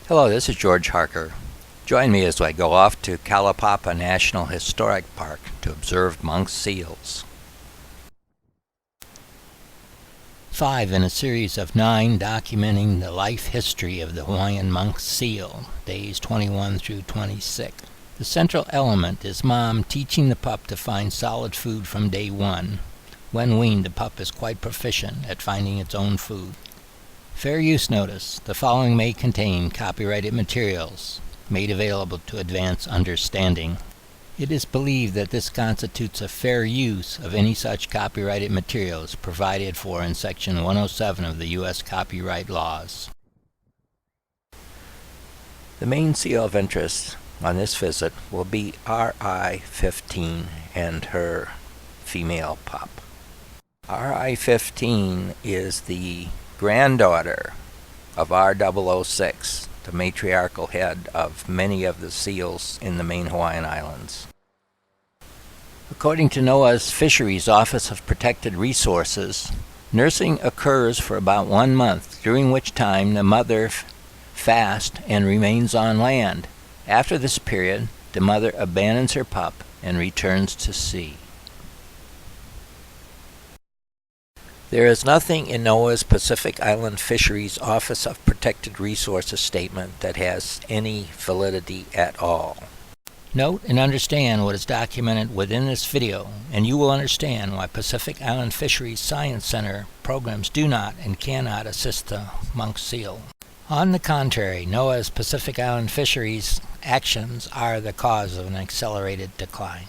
Hello, this is George Harker. Join me as I go off to Kalaupapa National Historic Park to observe monk seals. 5 in a series of 9 documenting the life history of the Hawaiian monk seal, days 21 through 26. The central element is Mom teaching the pup to find solid food from day 1. When weaned, the pup is quite proficient at finding its own food. Fair use notice. The following may contain copyrighted materials made available to advance understanding. It is believed that this constitutes a fair use of any such copyrighted materials provided for in Section 107 of the U.S. copyright laws. The main seal of interest on this visit will be RI-15 and her female pup. RI-15 is the granddaughter of R006, the matriarchal head of many of the seals in the main Hawaiian Islands. According to NOAA's Fisheries Office of Protected Resources, nursing occurs for about 1 month, during which time the mother fasts and remains on land. After this period, the mother abandons her pup and returns to sea. There is nothing in NOAA's Pacific Island Fisheries Office of Protected Resources statement that has any validity at all. Note and understand what is documented within this video, and you will understand why Pacific Island Fisheries Science Center programs do not and cannot assist the monk seal. On the contrary, NOAA's Pacific Island Fisheries actions are the cause of an accelerated decline.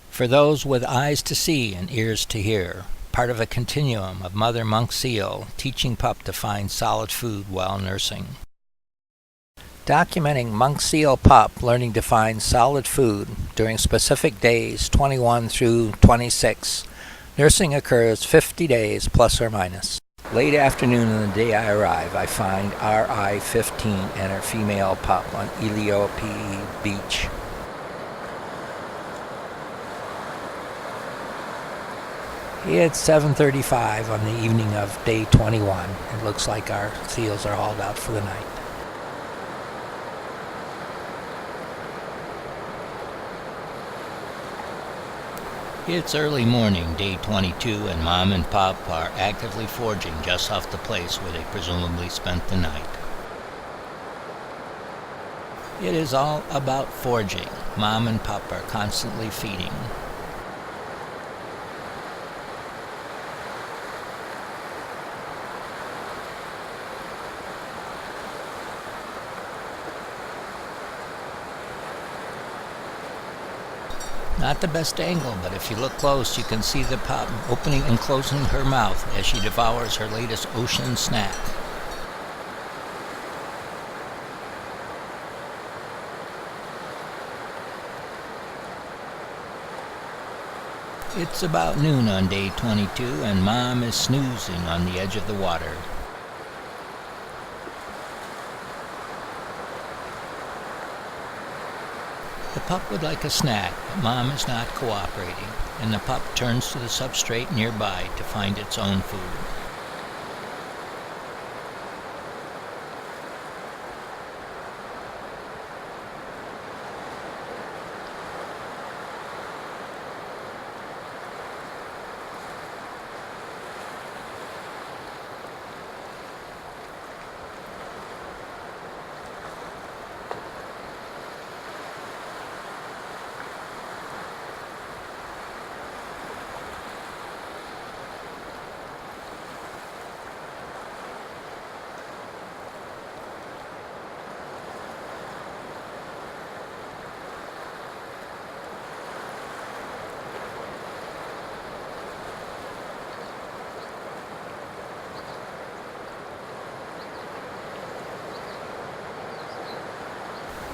For those with eyes to see and ears to hear, part of a continuum of mother monk seal teaching pup to find solid food while nursing. Documenting monk seal pup learning to find solid food during specific days 21 through 26. Nursing occurs 50 days plus or minus. Late afternoon on the day I arrive, I find RI-15 and her female pup on Iliopi Beach. It's 7:35 on the evening of day 21. It looks like our seals are hauled out for the night. It's early morning, day 22, and Mom and Pop are actively foraging just off the place where they presumably spent the night. It is all about foraging. Mom and Pop are constantly feeding. Not the best angle, but if you look close, you can see the pup opening and closing her mouth as she devours her latest ocean snack. It's about noon on day 22, and Mom is snoozing on the edge of the water. The pup would like a snack, but Mom is not cooperating, and the pup turns to the substrate nearby to find its own food.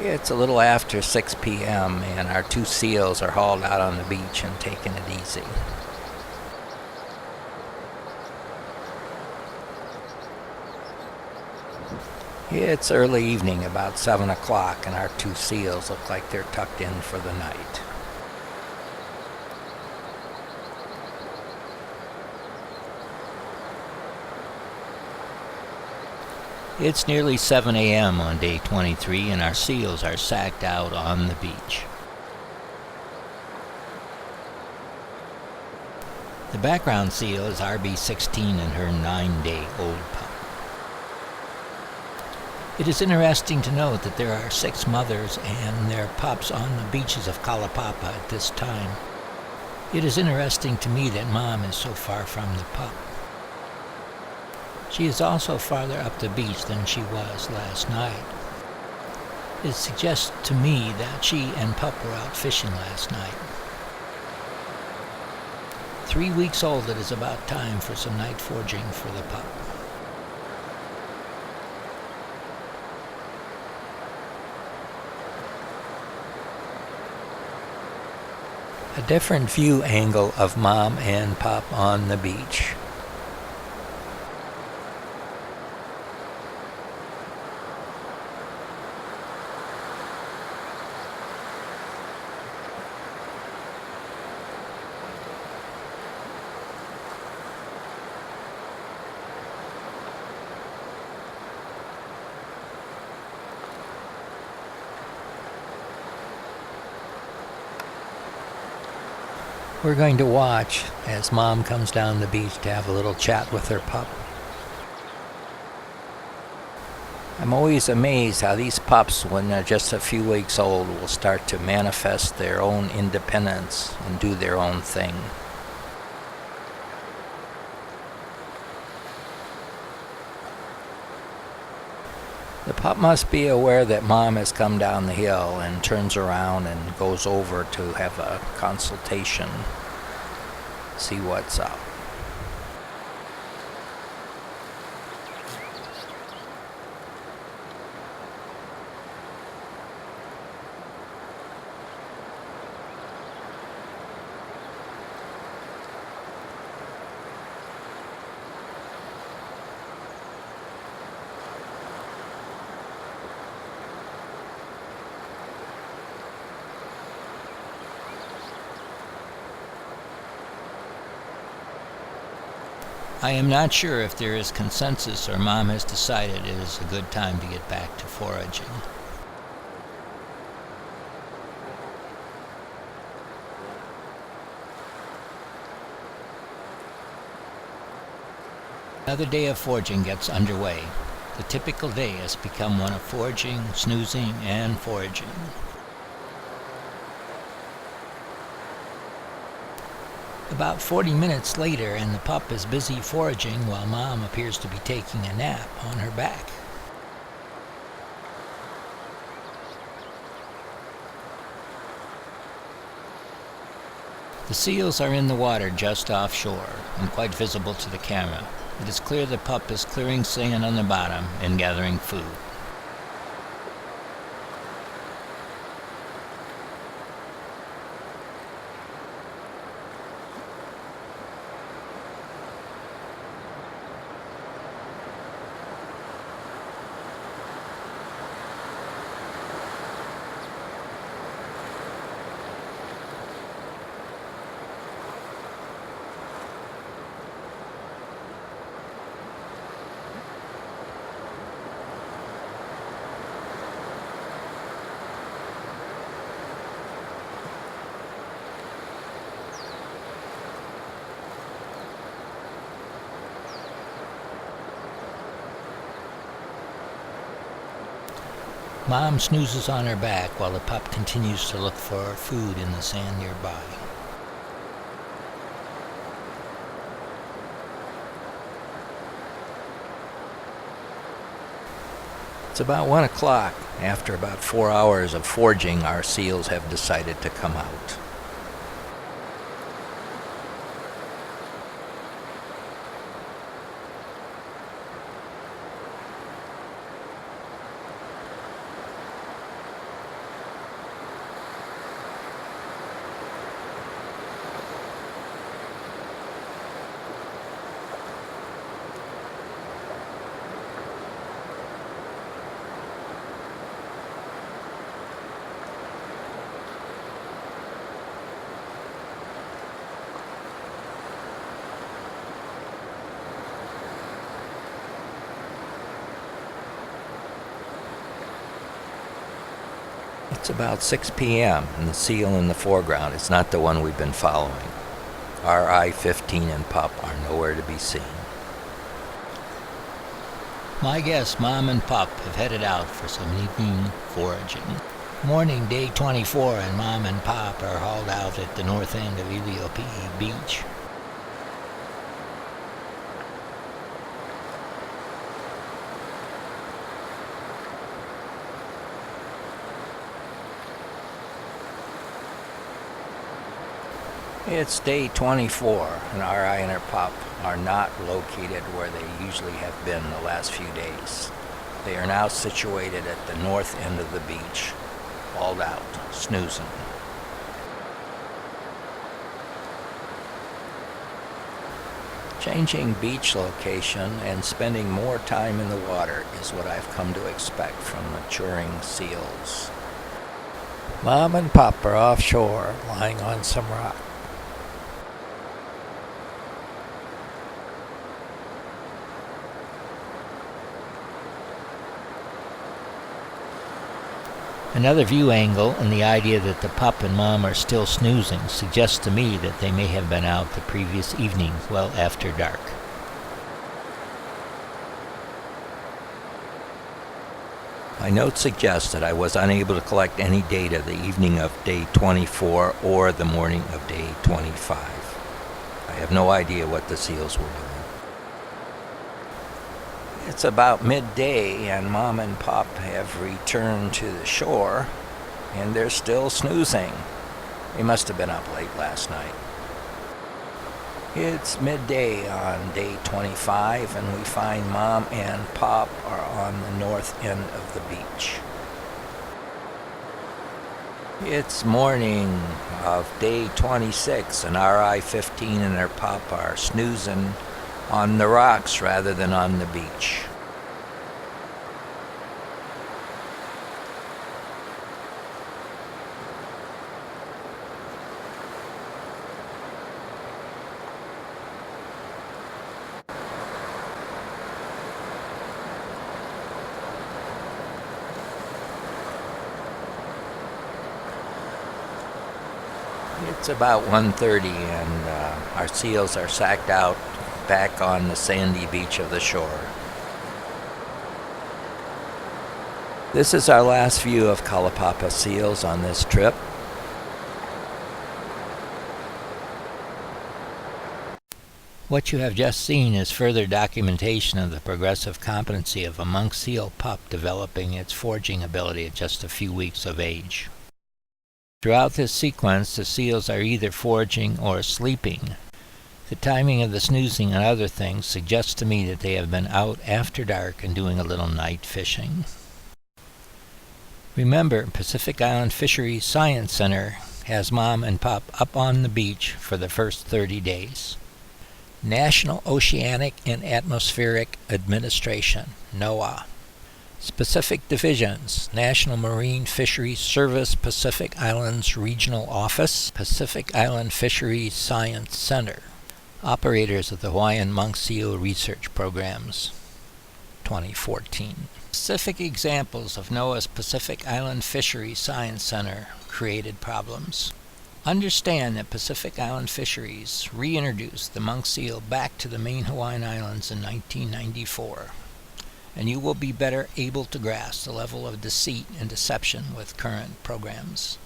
It's a little after 6 p.m. and our 2 seals are hauled out on the beach and taking it easy. It's early evening, about 7 o'clock, and our 2 seals look like they're tucked in for the night. It's nearly 7 a.m. on day 23 and our seals are sacked out on the beach. The background seal is RB16 and her 9-day-old pup. It is interesting to note that there are 6 mothers and their pups on the beaches of Kalapapa at this time. It is interesting to me that Mom is so far from the pup. She is also farther up the beach than she was last night. It suggests to me that she and pup were out fishing last night. 3 weeks old, it is about time for some night foraging for the pup. A different view angle of Mom and pup on the beach. We're going to watch as Mom comes down the beach to have a little chat with her pup. I'm always amazed how these pups, when they're just a few weeks old, will start to manifest their own independence and do their own thing. The pup must be aware that Mom has come down the hill and turns around and goes over to have a consultation, see what's up. I am not sure if there is consensus or Mom has decided it is a good time to get back to foraging. Another day of foraging gets underway. The typical day has become one of foraging, snoozing, and foraging. About 40 minutes later and the pup is busy foraging while Mom appears to be taking a nap on her back. The seals are in the water just offshore and quite visible to the camera. It is clear the pup is clearing sand on the bottom and gathering food. Mom snoozes on her back while the pup continues to look for food in the sand nearby. It's about 1 o'clock. After about 4 hours of foraging, our seals have decided to come out. It's about 6 p.m. and the seal in the foreground is not the one we've been following. RI-15 and pup are nowhere to be seen. My guess, Mom and Pup have headed out for some evening foraging. Morning, day 24, and Mom and Pop are hauled out at the north end of Iliopi Beach. It's day 24, and RI and her pup are not located where they usually have been the last few days. They are now situated at the north end of the beach, hauled out, snoozing. Changing beach location and spending more time in the water is what I've come to expect from maturing seals. Mom and Pup are offshore, lying on some rock. Another view angle and the idea that the pup and mom are still snoozing suggests to me that they may have been out the previous evening, well after dark. My notes suggest that I was unable to collect any data the evening of day 24 or the morning of day 25. I have no idea what the seals were doing. It's about midday and Mom and Pop have returned to the shore and they're still snoozing. They must have been up late last night. It's midday on day 25 and we find Mom and Pop are on the north end of the beach. It's morning of day 26 and RI-15 and her pup are snoozing on the rocks rather than on the beach. It's about 1:30 and our seals are sacked out back on the sandy beach of the shore. This is our last view of Kalapapa seals on this trip. What you have just seen is further documentation of the progressive competency of a monk seal pup developing its foraging ability at just a few weeks of age. Throughout this sequence, the seals are either foraging or sleeping. The timing of the snoozing and other things suggests to me that they have been out after dark and doing a little night fishing. Remember, Pacific Island Fisheries Science Center has Mom and Pup up on the beach for the first 30 days. National Oceanic and Atmospheric Administration, NOAA. Specific Divisions, National Marine Fisheries Service Pacific Islands Regional Office, Pacific Island Fisheries Science Center. Operators of the Hawaiian Monk Seal Research Programs, 2014. Specific examples of NOAA's Pacific Island Fisheries Science Center created problems. Understand that Pacific Island Fisheries reintroduced the monk seal back to the main Hawaiian Islands in 1994, and you will be better able to grasp the level of deceit and deception with current programs.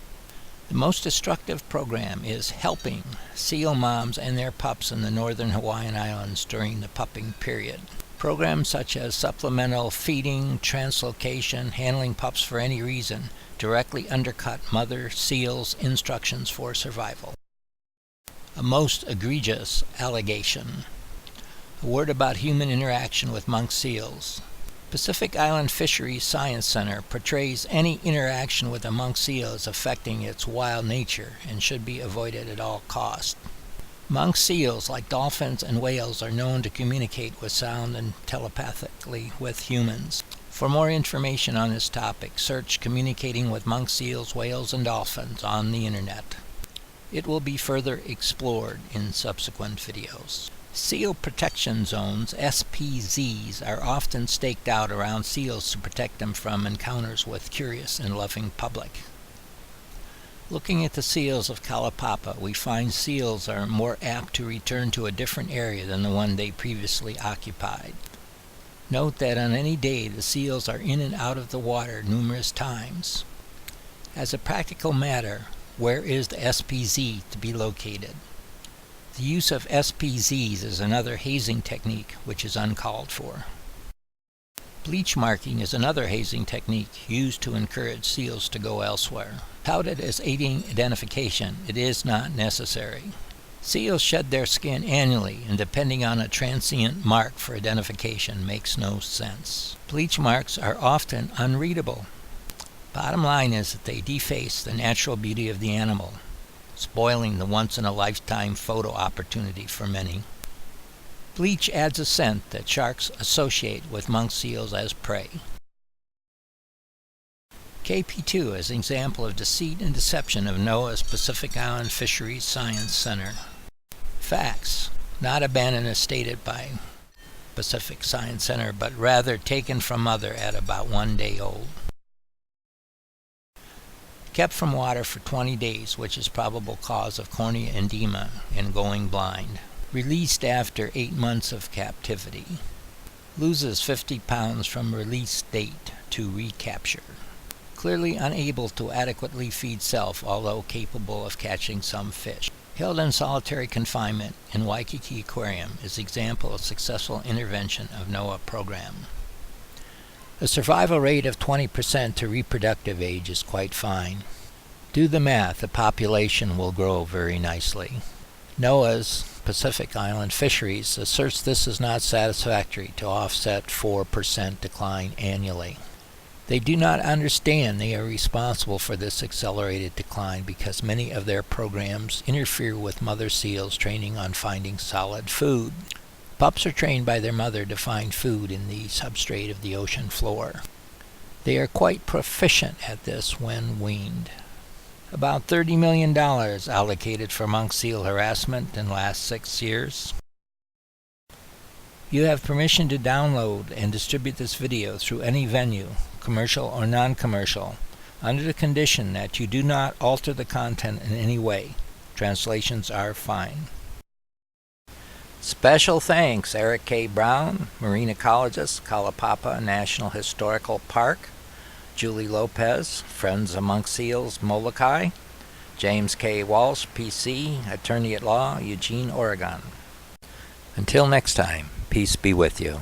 The most destructive program is helping seal moms and their pups in the northern Hawaiian Islands during the pupping period. Programs such as supplemental feeding, translocation, handling pups for any reason directly undercut mother seals' instructions for survival. A most egregious allegation. A word about human interaction with monk seals. Pacific Island Fisheries Science Center portrays any interaction with a monk seal as affecting its wild nature and should be avoided at all costs. Monk seals, like dolphins and whales, are known to communicate with sound and telepathically with humans. For more information on this topic, search Communicating with Monk Seals, Whales, and Dolphins on the Internet. It will be further explored in subsequent videos. Seal protection zones, SPZs, are often staked out around seals to protect them from encounters with curious and loving public. Looking at the seals of Kalaupapa, we find seals are more apt to return to a different area than the one they previously occupied. Note that on any day the seals are in and out of the water numerous times. As a practical matter, where is the SPZ to be located? The use of SPZs is another hazing technique which is uncalled for. Bleach marking is another hazing technique used to encourage seals to go elsewhere. Touted as aiding identification, it is not necessary. Seals shed their skin annually, and depending on a transient mark for identification makes no sense. Bleach marks are often unreadable. Bottom line is that they deface the natural beauty of the animal, spoiling the once-in-a-lifetime photo opportunity for many. Bleach adds a scent that sharks associate with monk seals as prey. KP2 is an example of deceit and deception of NOAA's Pacific Island Fisheries Science Center. Facts, not abandoned as stated by Pacific Science Center, but rather taken from mother at about 1 day old. Kept from water for 20 days, which is probable cause of cornea edema and going blind. Released after 8 months of captivity. Loses 50 pounds from release date to recapture. Clearly unable to adequately feed self, although capable of catching some fish. Held in solitary confinement in Waikiki Aquarium is an example of successful intervention of NOAA program. A survival rate of 20% to reproductive age is quite fine. Do the math, the population will grow very nicely. NOAA's Pacific Island Fisheries asserts this is not satisfactory to offset 4% decline annually. They do not understand they are responsible for this accelerated decline because many of their programs interfere with mother seals training on finding solid food. Pups are trained by their mother to find food in the substrate of the ocean floor. They are quite proficient at this when weaned. About $30 million allocated for monk seal harassment in the last 6 years. You have permission to download and distribute this video through any venue, commercial or non-commercial, under the condition that you do not alter the content in any way. Translations are fine. Special thanks Eric K. Brown, marine ecologist, Kalaupapa National Historical Park, Julie Lopez, Friends of Monk Seals, Molokai, James K. Walsh, PC, Attorney at Law, Eugene, Oregon. Until next time, peace be with you.